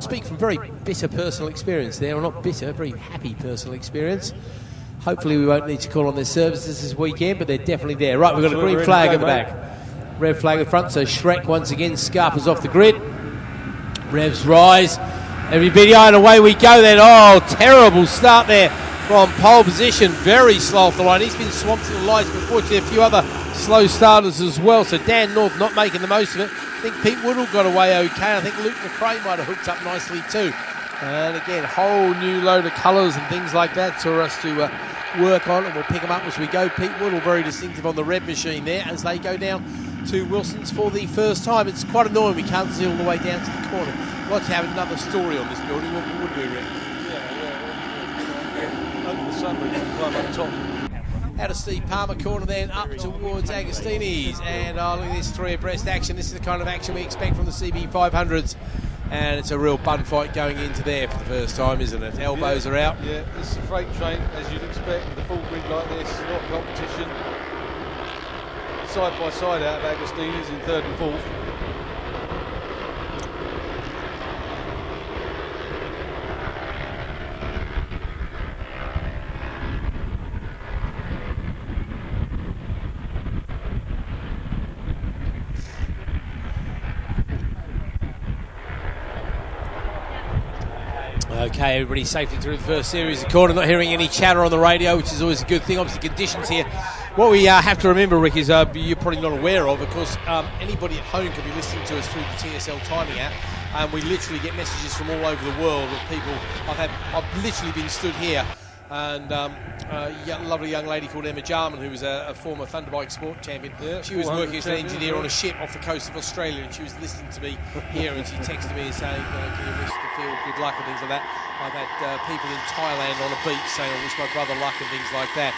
Speak from very bitter personal experience there, or not bitter, very happy personal experience. Hopefully we won't need to call on their services this weekend, but they're definitely there. Right, we've got a green flag at the back. Red flag at front, so Shrek once again scarpers off the grid. Revs rise. Everybody and away we go then. Oh, terrible start there from pole position. Very slow off the line. He's been swamped to the lights, but fortunately a few other slow starters as well. So Dan North not making the most of it. I think Pete Woodall got away okay. I think Luke McRae might have hooked up nicely too. And again, whole new load of colours and things like that for us to work on, and we'll pick them up as we go. Pete Woodall very distinctive on the red machine there as they go down to Wilson's for the first time. It's quite annoying we can't see all the way down to the corner. We'd like to have another story on this building, wouldn't we, Rick? Yeah. Open the sunroof and climb up top. Out of Steve Palmer corner then up towards Agostini's, and look at this three abreast action. This is the kind of action we expect from the CB 500s, and it's a real bun fight going into there for the first time, isn't it? Elbows are out. Yeah, this is a freight train as you'd expect with a full grid like this, not competition. Side by side out of Agostini's in third and fourth. Okay, everybody safely through the first series of corner, not hearing any chatter on the radio, which is always a good thing. Obviously, conditions here. What we have to remember, Rick, is you're probably not aware of, course, anybody at home can be listening to us through the TSL timing app, and we literally get messages from all over the world of people. I've literally been stood here, and a lovely young lady called Emma Jarman, who was a former ThunderBike sport champion. Yeah, she was working as an engineer on a ship off the coast of Australia, and she was listening to me here, and she texted me and saying, can you wish the field good luck and things like that. I've had people in Thailand on a beach saying, I wish my brother luck and things like that.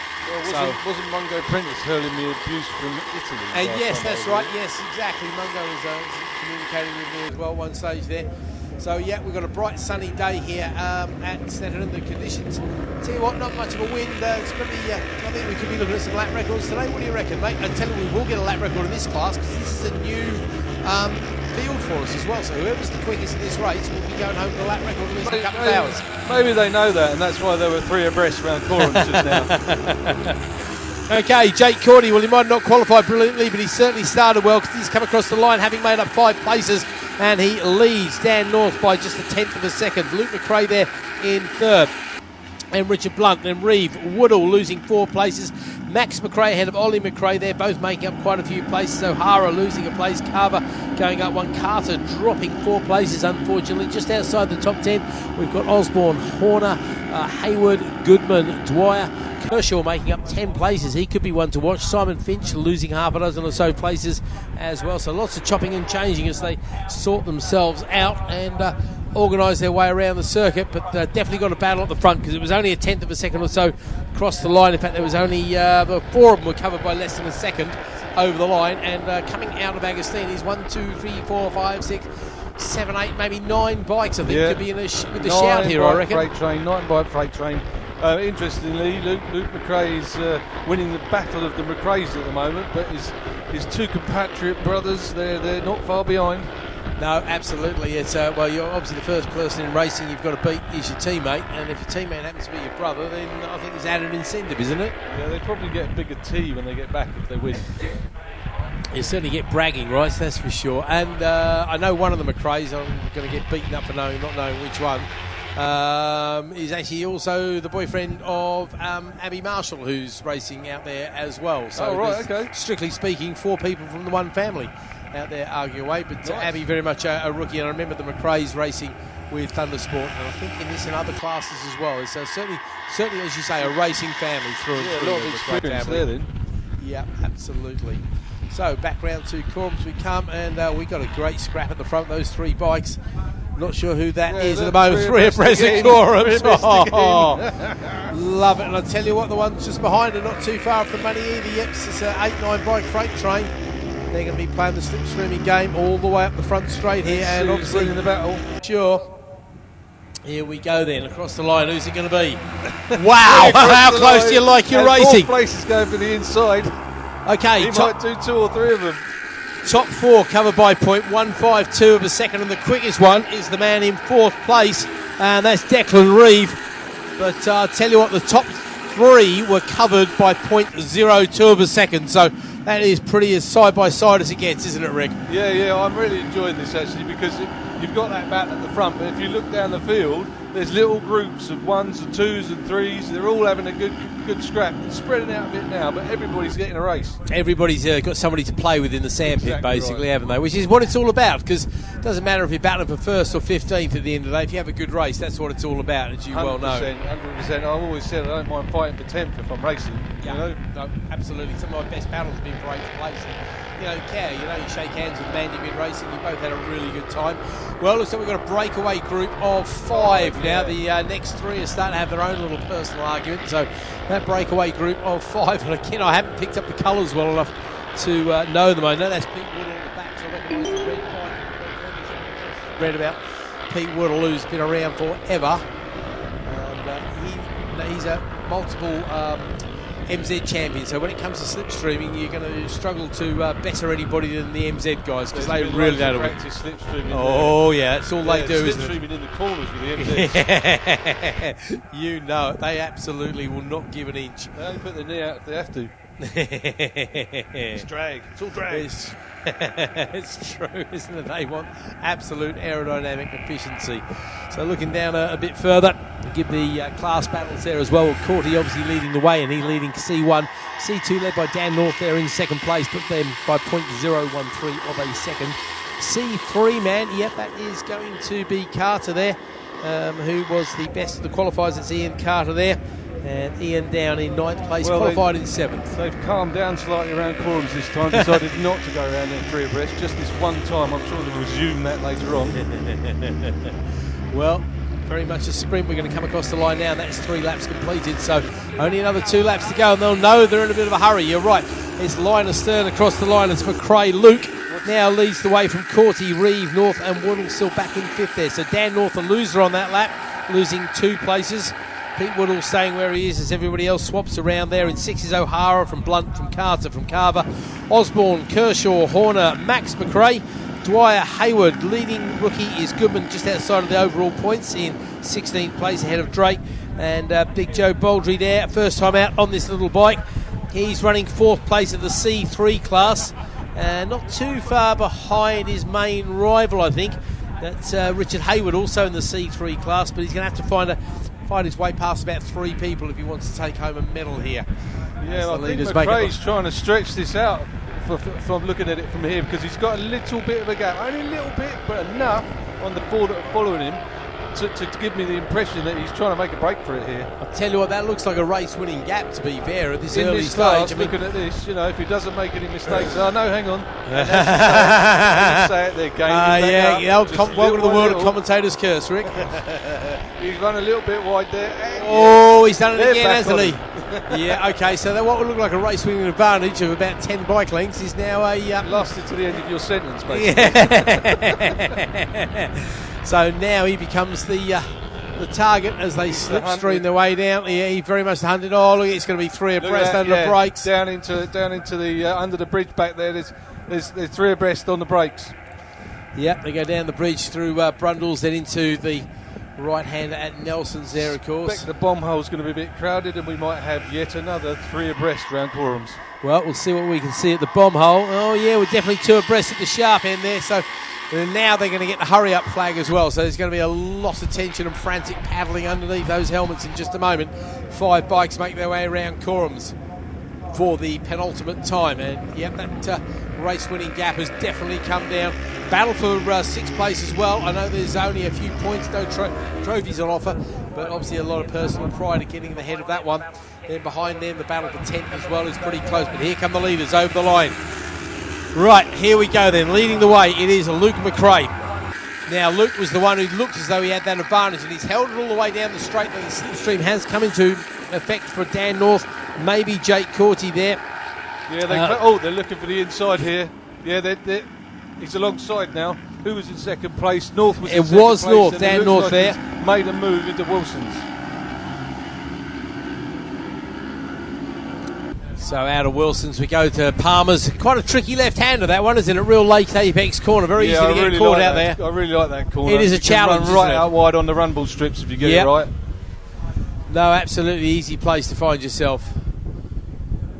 Well, wasn't Mungo Prentice hurling me abuse from Italy? And yes, that's right. Yes, exactly. Mungo was communicating with me as well one stage there. So yeah, we've got a bright sunny day here at Snetterton. The conditions, tell you what, not much of a wind. It's going to be, I think we could be looking at some lap records today. What do you reckon, mate? I tell you, we will get a lap record in this class because this is a new field for us as well. So whoever's the quickest in this race will be going home with a lap record in a couple of hours. Maybe they know that, and that's why there were three abreast around Coram just now. Okay, Jake Cordy, well, he might not qualify brilliantly, but he certainly started well because he's come across the line having made up 5 places, and he leads Dan North by just a tenth of a second. Luke McRae there in third, and Richard Blunt, then Reeve Woodall losing 4 places. Max McRae ahead of Ollie McRae there, both making up quite a few places. O'Hara losing a place, Carver going up 1, Carter dropping 4 places, unfortunately. Just outside the top 10, we've got Osborne, Horner, Hayward, Goodman, Dwyer, Kershaw making up 10 places. He could be one to watch. Simon Finch losing half a dozen or so places as well. So lots of chopping and changing as they sort themselves out and organise their way around the circuit, but definitely got a battle at the front because it was only a tenth of a second or so across the line. In fact, there was only 4 of them were covered by less than a second over the line, and coming out of Agostini's 1, 2, 3, 4, 5, 6, 7, 8, maybe 9 bikes I think could be in with the shout here, I reckon. Freight train, 9 bike freight train. Interestingly, Luke McRae is winning the battle of the McRaes at the moment, but his 2 compatriot brothers, they're not far behind. No, absolutely. It's well, you're obviously the first person in racing you've got to beat is your teammate, and if your teammate happens to be your brother, then I think there's added incentive, isn't it? Yeah, they probably get a bigger T when they get back if they win. You certainly get bragging rights, that's for sure. And I know one of the McRaes, I'm going to get beaten up for not knowing which one, is actually also the boyfriend of Abby Marshall, who's racing out there as well. So, okay. Strictly speaking, 4 people from the one family out there arguing away, but nice. Abby very much a rookie, and I remember the McRaes racing with Thundersport, and I think in this and other classes as well. So certainly, as you say, a racing family through and through. A lot of experience there then. Yeah, absolutely. So back round to Corms we come, and we got a great scrap at the front. Those 3 bikes. Not sure who that is at the moment. 3 abreast of Corms. Love it. And I tell you what, the ones just behind are not too far off the money either. Yep, it's an 8-9 bike freight train. They're going to be playing the slipstreaming game all the way up the front straight here, and obviously in the battle. Sure. Here we go then, across the line. Who's it going to be? Wow! How close do you like your racing? 4 places going for the inside. Okay, he might do 2 or 3 of them. top four covered by 0.152 of a second, and the quickest one is the man in fourth place, and that's Declan Reeve. But I'll tell you what, the top three were covered by 0.02 of a second, so that is pretty as side by side as it gets, isn't it, Rick? Yeah, I'm really enjoying this actually, because you've got that battle at the front, but if you look down the field, there's little groups of ones and twos and threes. They're all having a good scrap. It's spreading out a bit now, but everybody's getting a race. Everybody's got somebody to play with in the sandpit, Exactly basically, right. haven't they? Which is what it's all about, because it doesn't matter if you're battling for first or 15th at the end of the day. If you have a good race, that's what it's all about, as you well know. 100%. I've always said I don't mind fighting for 10th if I'm racing. Yeah, You know? no, absolutely. Some of my best battles have been for 8th place. You don't care, you shake hands with the man you've been racing, you both had a really good time. Well, looks like we've got a breakaway group of 5 now. The next 3 are starting to have their own little personal argument, so that breakaway group of 5, and again, I haven't picked up the colours well enough to know them. I know that's Pete Woodall at the back, so I recognise the red bike. Read about Pete Woodall, who's been around forever, and he's a multiple MZ champion, so when it comes to slipstreaming, you're going to struggle to better anybody than the MZ guys, because they really know how to practice slipstreaming. Oh yeah, that's all they do, isn't it? Slipstreaming in the corners with the MZ. You know it, they absolutely will not give an inch. They only put their knee out if they have to. It's drag. It's all drag. It's true, isn't it? They want absolute aerodynamic efficiency. So looking down a bit further, give the class battles there as well. Corty obviously leading the way, and he leading C1. C2 led by Dan North there in second place, but then by 0.013 of a second. C3, man, yep, that is going to be Carter there, who was the best of the qualifiers. It's Ian Carter there. And Ian down in 9th place, qualified in 7th. They've calmed down slightly around quorums this time, decided not to go around in 3 abreast, just this one time. I'm sure they'll resume that later on. Well, very much a sprint. We're going to come across the line now. That's 3 laps completed, so only another 2 laps to go, and they'll know they're in a bit of a hurry. You're right, it's line astern across the line. It's McRae. Luke now leads the way from Corty, Reeve, North, and Woodall still back in 5th there. So Dan North, a loser on that lap, losing 2 places. Pete Woodall staying where he is as everybody else swaps around there. In 6 is O'Hara, from Blunt, from Carter, from Carver, Osborne, Kershaw, Horner, Max McRae, Dwyer, Hayward. Leading rookie is Goodman, just outside of the overall points in 16th place ahead of Drake. And Big Joe Baldry there, first time out on this little bike. He's running 4th place of the C3 class. Not too far behind his main rival, I think. That's Richard Hayward, also in the C3 class, but he's going to have to find his way past about 3 people if he wants to take home a medal here. Yeah, I think McRae's trying to stretch this out from looking at it from here, because he's got a little bit of a gap, only a little bit, but enough on the 4 that are following him to give me the impression that he's trying to make a break for it here. I'll tell you what, that looks like a race-winning gap, to be fair, at this in early this stage. class, looking at this, if he doesn't make any mistakes, no, hang on. Say it there, game. Welcome to the world of commentators' curse, Rick. He's run a little bit wide there. Oh, he's done it again, hasn't he? Yeah, okay, so that what would look like a race-winning advantage of about 10 bike lengths is now a... lasted to the end of your sentence, basically. Yeah. So now he becomes the target as they slipstream their way down. He very much hunted. Oh, look, it's going to be 3 abreast under the brakes. Down into the under the bridge back there. There's 3 abreast on the brakes. Yep, they go down the bridge through Brundles, then into the right-hander at Nelson's there, of course. I expect the bomb hole's going to be a bit crowded, and we might have yet another 3 abreast round quorums. Well, we'll see what we can see at the bomb hole. Oh, yeah, we're definitely 2 abreast at the sharp end there, so now they're going to get the hurry-up flag as well, so there's going to be a lot of tension and frantic paddling underneath those helmets in just a moment. 5 bikes make their way around quorums for the penultimate time, and yep, that race-winning gap has definitely come down. Battle for 6th place as well. I know there's only a few points, no trophies on offer, but obviously a lot of personal pride of getting the head of that one. Then behind them, the battle for 10th as well is pretty close, but here come the leaders over the line. Right, here we go then. Leading the way, it is Luke McRae. Now, Luke was the one who looked as though he had that advantage, and he's held it all the way down the straight, but the slipstream has come into effect for Dan North, maybe Jake Corty there. Yeah, they're looking for the inside here. Yeah, he's alongside now. Who was in second place? North was in second place. It was North, Dan North like there. He's made a move into Wilson's. So out of Wilson's we go to Palmer's. Quite a tricky left-hander that one, isn't it? Real late apex corner, very easy to get caught out there. I really like that corner. It is a challenge, run right out wide on the run ball strips if you get it right. No, absolutely easy place to find yourself.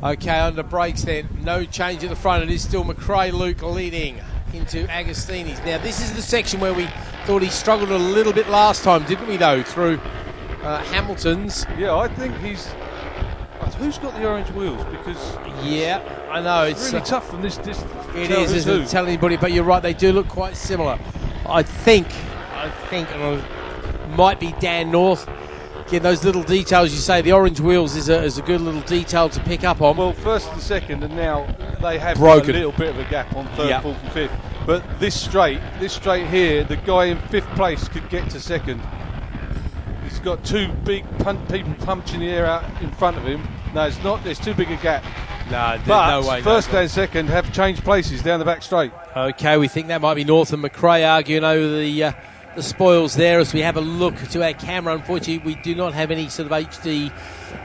Okay, under brakes then, no change at the front. It is still McRae Luke leading into Agostini's. Now this is the section where we thought he struggled a little bit last time, didn't we though, through Hamilton's. Yeah, I think who's got the orange wheels? Because I know it's really tough from this distance. It is, isn't it? Tell anybody, but you're right. They do look quite similar. I think it might be Dan North. Again, those little details you say. The orange wheels is a good little detail to pick up on. Well, first and second, and now they have broken a little bit of a gap on third, fourth, and fifth. But this straight here, the guy in fifth place could get to second. He's got two big people punching the air out in front of him. No, it's not. There's too big a gap. No, there's but no way. First and second have changed places down the back straight. Okay, we think that might be North and McRae arguing over the spoils there as we have a look to our camera. Unfortunately, we do not have any sort of HD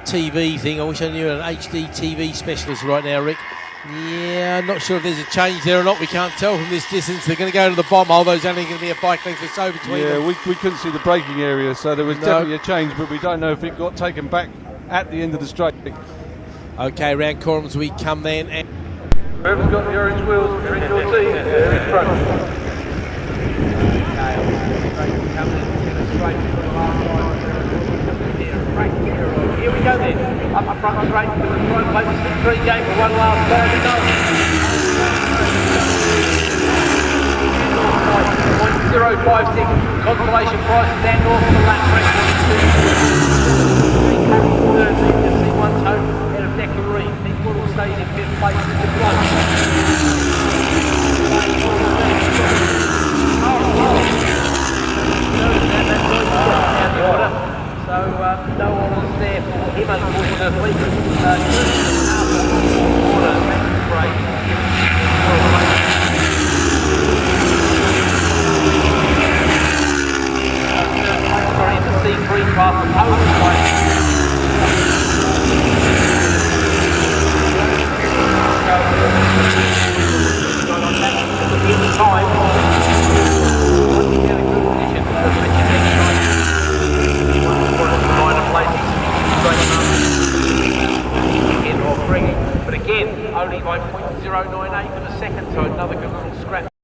TV thing. I wish I knew an HD TV specialist right now, Rick. Yeah, I'm not sure if there's a change there or not. We can't tell from this distance. They're going to go to the bottom hole. There's only going to be a bike length or so between them. Yeah, we couldn't see the braking area, so there was definitely a change, but we don't know if it got taken back at the end of the straight. Okay, round corners we come then. And whoever's got the orange wheels, you're in your team. They're in front. Here we go then, up front straight with the front plate, 6-3 game for one last time to go. 0.05 seconds, consolation prize to Dan North on the lap track. C1 toe out of Declarine. Pete Woodall stays in fifth place in the front. So no orders there for him, unfortunately. Sorry, the C3 class of Owen time. But again, only by 0.098 for the second, so another good little scrap.